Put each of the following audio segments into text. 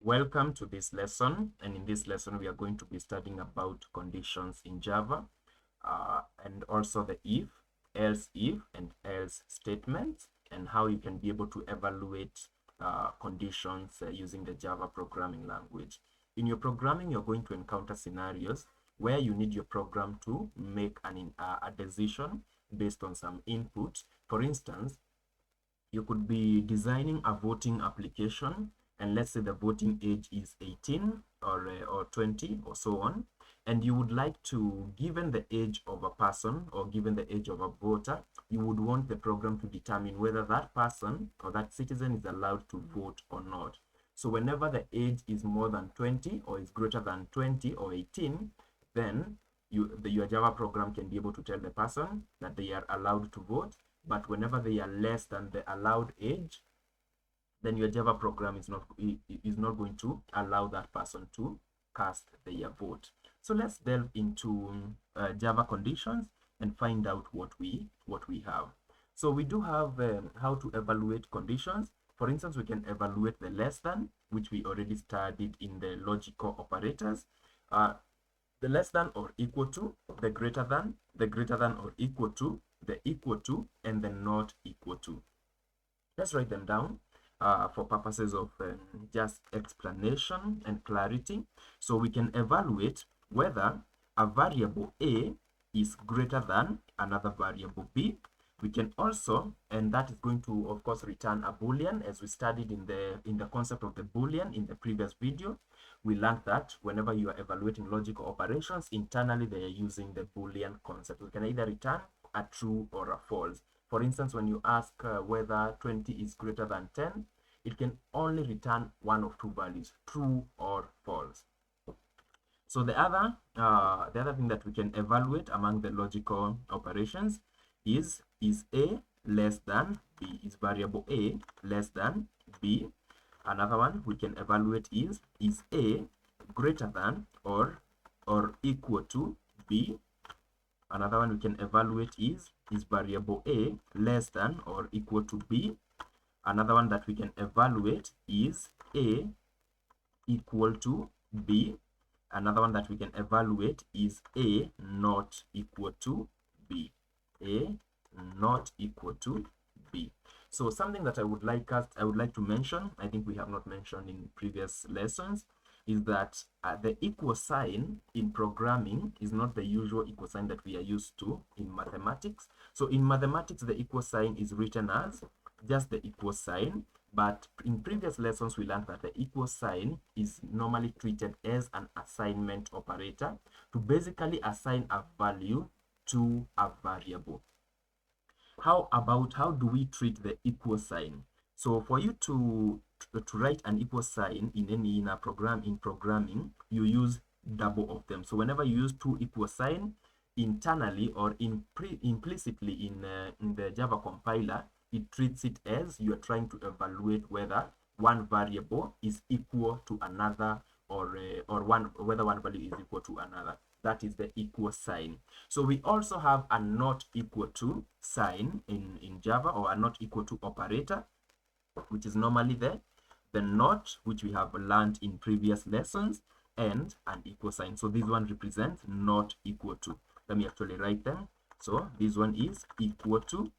Welcome to this lesson, and in this lesson we are going to be studying about conditions in Java and also the if, and else statements, and how you can be able to evaluate conditions using the Java programming language. In your programming, you're going to encounter scenarios where you need your program to make a decision based on some input. For instance, you could be designing a voting application, and let's say the voting age is 18 or 20 or so on, and you would like to, given the age of a person or given the age of a voter, you would want the program to determine whether that person or that citizen is allowed to vote or not. So whenever the age is more than 20 or is greater than 20 or 18, then your Java program can be able to tell the person that they are allowed to vote. But whenever they are less than the allowed age, then your Java program is not going to allow that person to cast their vote. So let's delve into Java conditions and find out what we have. So we do have how to evaluate conditions. For instance, we can evaluate the less than, which we already studied in the logical operators. The less than or equal to, the greater than or equal to, the equal to, and the not equal to. Let's write them down for purposes of just explanation and clarity. So we can evaluate whether a variable A is greater than another variable B. We can also, and that is going to, of course, return a Boolean, as we studied in the concept of the Boolean in the previous video. We learned that whenever you are evaluating logical operations, internally they are using the Boolean concept. We can either return a true or a false. For instance, when you ask whether 20 is greater than 10, it can only return one of two values, true or false. So the other thing that we can evaluate among the logical operations is A less than B? Is variable A less than B? Another one we can evaluate is A greater than or equal to B? Another one we can evaluate is variable A less than or equal to B? Another one that we can evaluate is A equal to B? Another one that we can evaluate is A not equal to B. A not equal to B. So something that I would like to mention, I think we have not mentioned in previous lessons, is that the equal sign in programming is not the usual equal sign that we are used to in mathematics. So in mathematics, the equal sign is written as just the equal sign. But in previous lessons, we learned that the equal sign is normally treated as an assignment operator to basically assign a value to a variable. How do we treat the equal sign? So for you to write an equal sign in a program, in programming, you use double of them. So whenever you use two equal sign internally or implicitly in the Java compiler, it treats it as you are trying to evaluate whether one variable is equal to another, or whether one value is equal to another. That is the equal sign. So we also have a not equal to sign in Java, or a not equal to operator, which is normally the not, which we have learned in previous lessons, and an equal sign. So this one represents not equal to. Let me actually write them. So this one is equal to,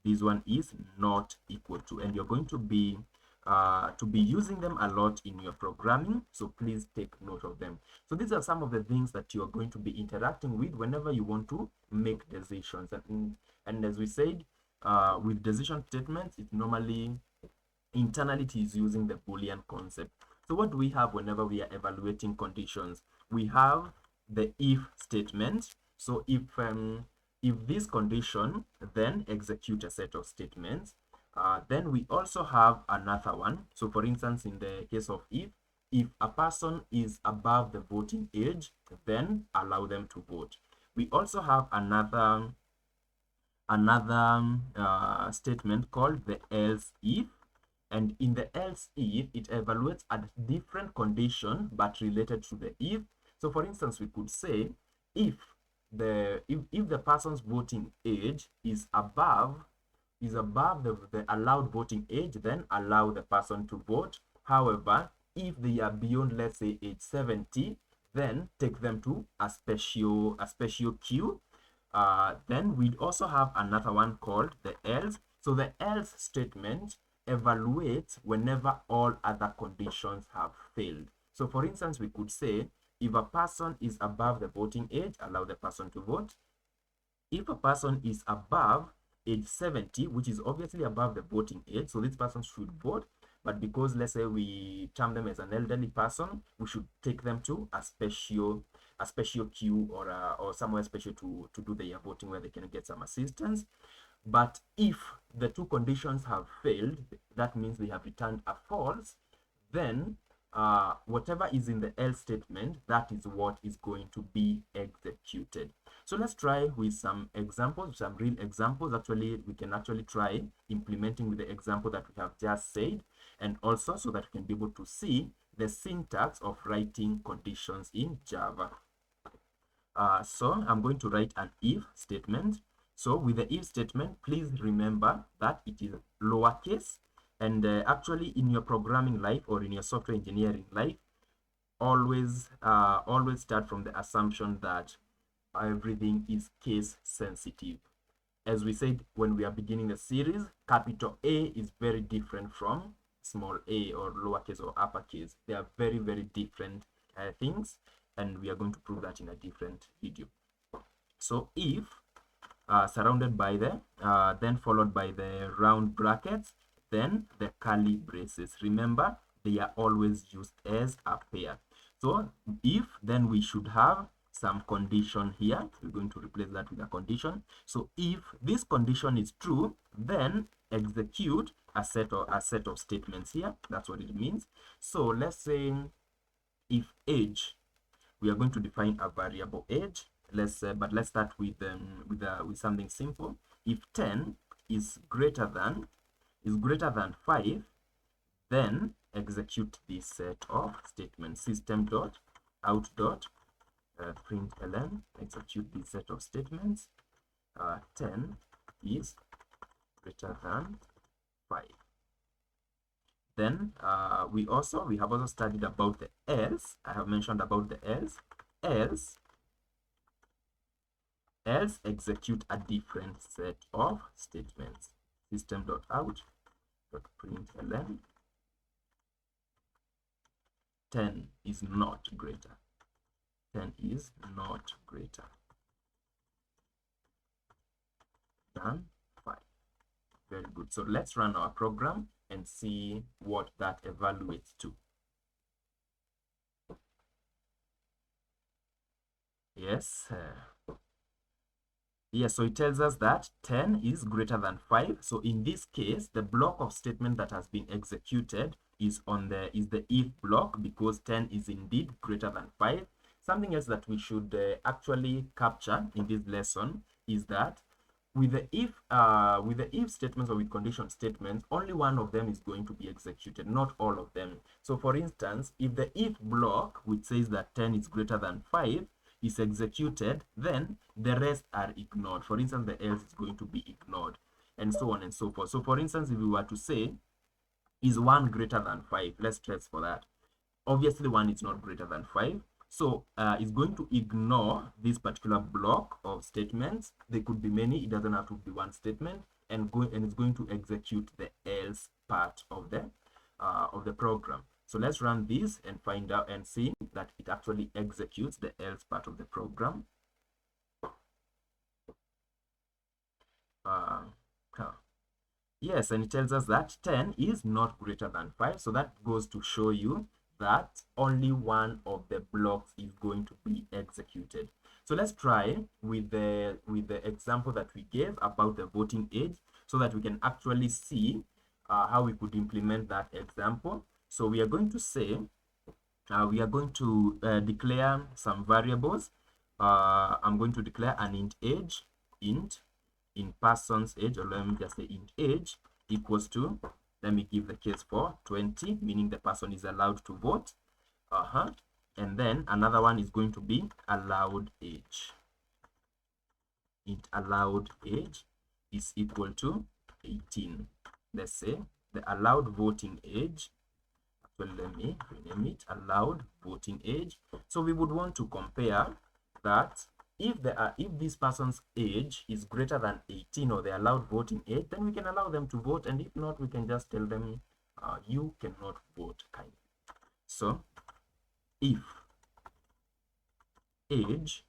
this one is not equal to, and you're going to be using them a lot in your programming, so please take note of them. So these are some of the things that you are going to be interacting with whenever you want to make decisions. And as we said, with decision statements, it's normally internally it is using the Boolean concept. So what do we have whenever we are evaluating conditions? We have the if statement. So if this condition, then execute a set of statements. Then we also have another one. So for instance, in the case of if a person is above the voting age, then allow them to vote. We also have another statement called the else if. And in the else if, it evaluates a different condition but related to the if. So for instance, we could say if the person's voting age is above the allowed voting age, then allow the person to vote. However, if they are beyond, let's say, age 70, then take them to a special queue. Then we'd also have another one called the else. So the else statement evaluates whenever all other conditions have failed. So for instance, we could say, if a person is above the voting age, allow the person to vote. If a person is above age 70, which is obviously above the voting age, so this person should vote, but because, let's say, we term them as an elderly person, we should take them to a special queue, or somewhere special to do their voting, where they can get some assistance. But if the two conditions have failed, that means they have returned a false, then whatever is in the else statement, that is what is going to be executed. So let's try with some examples, some real examples. Actually, we can actually try implementing with the example that we have just said, and also so that we can be able to see the syntax of writing conditions in Java. So I'm going to write an if statement. So with the if statement, please remember that it is lowercase. And actually, in your programming life or in your software engineering life, always start from the assumption that everything is case sensitive. As we said when we are beginning the series, capital A is very different from small a or lowercase or uppercase. They are very, very different things, and we are going to prove that in a different video. So if surrounded by the then followed by the round brackets, then the curly braces. Remember, they are always used as a pair. So if, then we should have some condition here. We're going to replace that with a condition. So if this condition is true, then execute a set of statements here. That's what it means. So let's say if age, we are going to define a variable age. But let's start with something simple. If 10 is greater than 5, then execute this set of statements. System.out.println, execute this set of statements. 10 is greater than 5. Then we have also studied about the else. I have mentioned about the else. Else execute a different set of statements. System.out.println 10 is not greater. 10 is not greater than 5. Very good. So let's run our program and see what that evaluates to. Yes. Yes, so it tells us that 10 is greater than 5. So in this case, the block of statement that has been executed is the if block, because 10 is indeed greater than 5. Something else that we should actually capture in this lesson is that with the if statements or with condition statements, only one of them is going to be executed, not all of them. So for instance, if the if block, which says that 10 is greater than 5, is executed, then the rest are ignored. For instance, the else is going to be ignored, and so on and so forth. So for instance, if we were to say, is 1 greater than 5? Let's test for that. Obviously, 1 is not greater than 5. So it's going to ignore this particular block of statements. They could be many. It doesn't have to be one statement, and it's going to execute the else part of the program. So let's run this and find out and see that it actually executes the else part of the program. Yes, and it tells us that 10 is not greater than 5. So that goes to show you that only one of the blocks is going to be executed. So let's try with the example that we gave about the voting age, so that we can actually see how we could implement that example. So we are going to say, we are going to declare some variables. I'm going to declare an int age, int in person's age, or let me just say int age equals to, let me give the case for 20, meaning the person is allowed to vote. And then another one is going to be allowed age. Int allowed age is equal to 18. Let's say the allowed voting age, Well, let me rename it allowed voting age. So we would want to compare that if this person's age is greater than 18 or the allowed voting age, then we can allow them to vote, and if not, we can just tell them you cannot vote kindly. So if age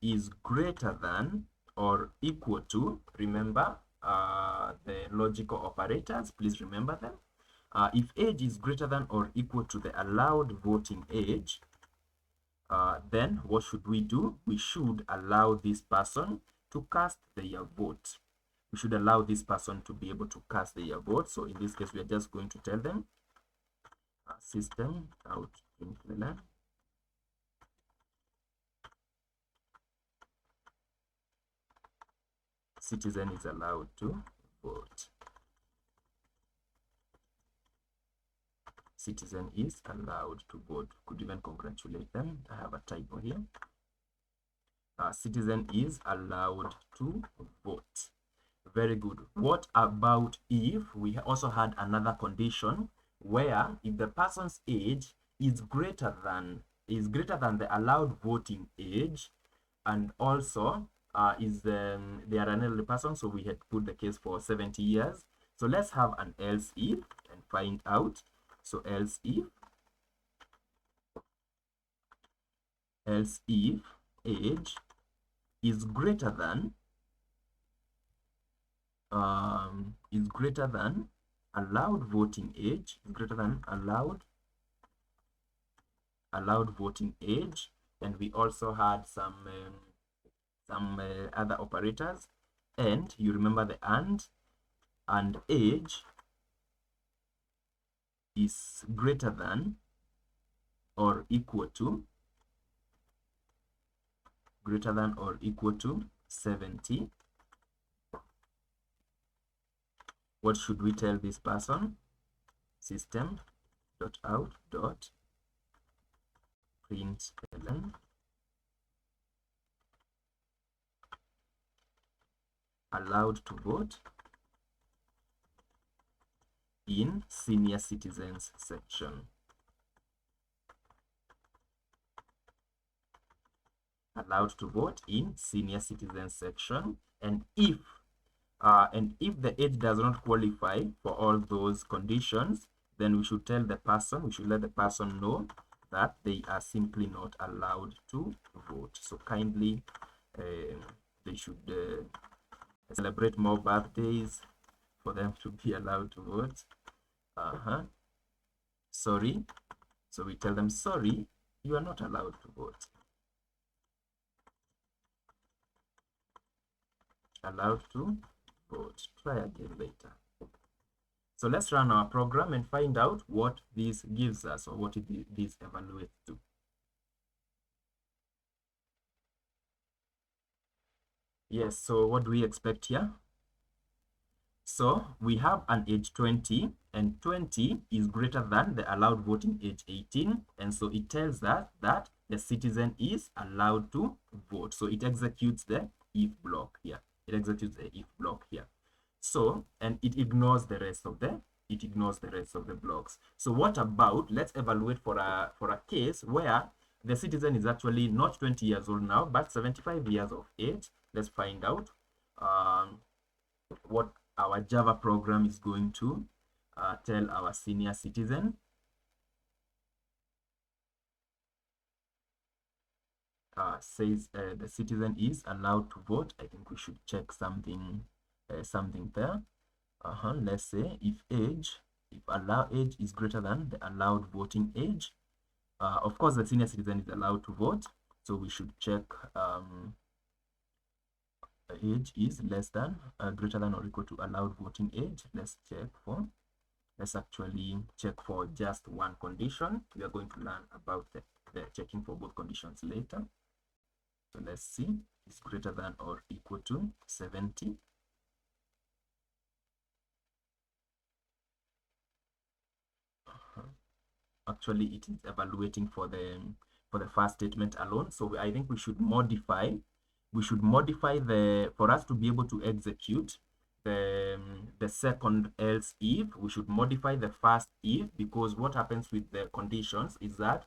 is greater than or equal to, remember the logical operators, please remember them. If age is greater than or equal to the allowed voting age, then what should we do? We should allow this person to cast their vote. We should allow this person to be able to cast their vote. So in this case, we are just going to tell them system out println citizen is allowed to vote. Citizen is allowed to vote. Could even congratulate them. I have a typo here. Citizen is allowed to vote. Very good. What about if we also had another condition where if the person's age is greater than the allowed voting age, and also they are an elderly person, so we had put the case for 70 years. So let's have an else if and find out. So else if age is greater than allowed voting age, allowed voting age, and we also had some other operators, and you remember the and age is greater than or equal to 70. What should we tell this person? System.out.println allowed to vote in senior citizens section. Allowed to vote in senior citizens section, and if the age does not qualify for all those conditions, then we should let the person know that they are simply not allowed to vote. So kindly, they should celebrate more birthdays for them to be allowed to vote. Sorry. So we tell them, sorry, you are not allowed to vote. Allowed to vote. Try again later. So let's run our program and find out what this gives us, or what this evaluates to. Yes, so what do we expect here? So we have an age 20, and 20 is greater than the allowed voting age 18, and so it tells us that the citizen is allowed to vote. So it executes the if block here. So, and it ignores the rest of the blocks. So what about, let's evaluate for a case where the citizen is actually not 20 years old now, but 75 years of age. Let's find out what our Java program is going to tell our senior citizen. Says the citizen is allowed to vote. I think we should check something there. Let's say if allowed age is greater than the allowed voting age. Of course, the senior citizen is allowed to vote, so we should check age is less than, greater than or equal to allowed voting age. Let's actually check for just one condition. We are going to learn about the checking for both conditions later. So let's see, it's greater than or equal to 70. Actually, it is evaluating for the first statement alone. So I think we should modify for us to be able to execute the second else if, we should modify the first if, because what happens with the conditions is that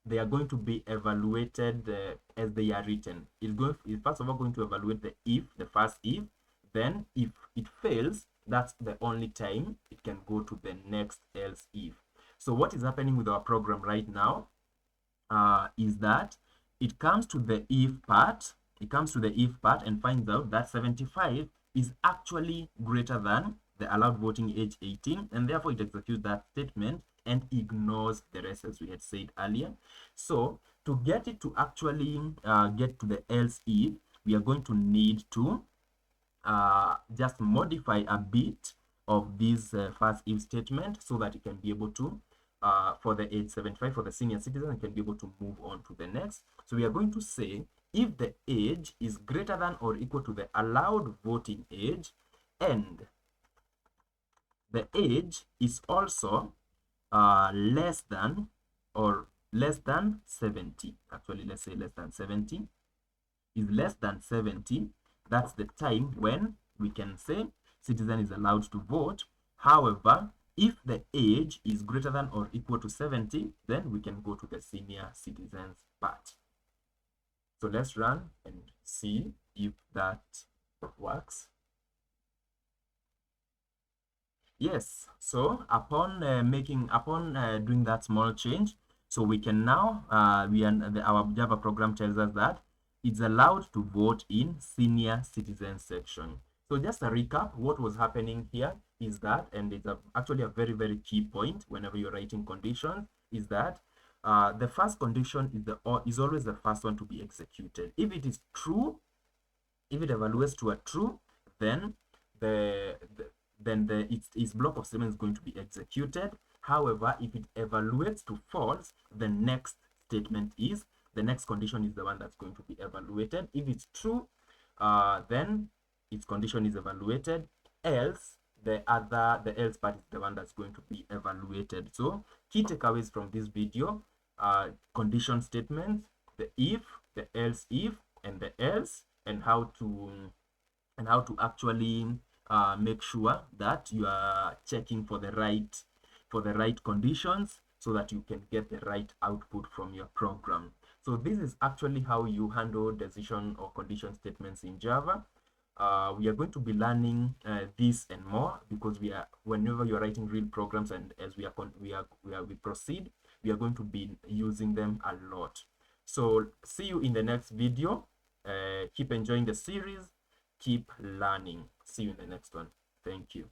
they are going to be evaluated as they are written. It's first of all going to evaluate the if, the first if. Then if it fails, that's the only time it can go to the next else if. So what is happening with our program right now is that it comes to the if part. It comes to the if part and finds out that 75 is actually greater than the allowed voting age 18, and therefore it executes that statement and ignores the rest, as we had said earlier. So to get it to actually get to the else if, we are going to need to just modify a bit of this first if statement so that it can be able to for the age 75, for the senior citizen, it can be able to move on to the next. So we are going to say if the age is greater than or equal to the allowed voting age, and the age is also less than 70. Actually, let's say less than 70. Is less than 70, that's the time when we can say citizen is allowed to vote. However, if the age is greater than or equal to 70, then we can go to the senior citizens part. So let's run and see if that works. Yes, so upon doing that small change, so we can now our Java program tells us that it's allowed to vote in senior citizen section. So just a recap, what was happening here is that, and it's actually a very, very key point whenever you're writing conditions, is that the first condition is always the first one to be executed. If it is true, if it evaluates to a true, then its block of statement is going to be executed. However, if it evaluates to false, the next condition is the one that's going to be evaluated. If it's true, then its condition is evaluated. Else, the else part is the one that's going to be evaluated. So key takeaways from this video: condition statements, the if, the else if, and the else, and how to actually make sure that you are checking for the right conditions so that you can get the right output from your program. So this is actually how you handle decision or condition statements in Java. We are going to be learning this and more, because whenever you're writing real programs, and as we proceed, we are going to be using them a lot. So see you in the next video. Keep enjoying the series, keep learning. See you in the next one. Thank you.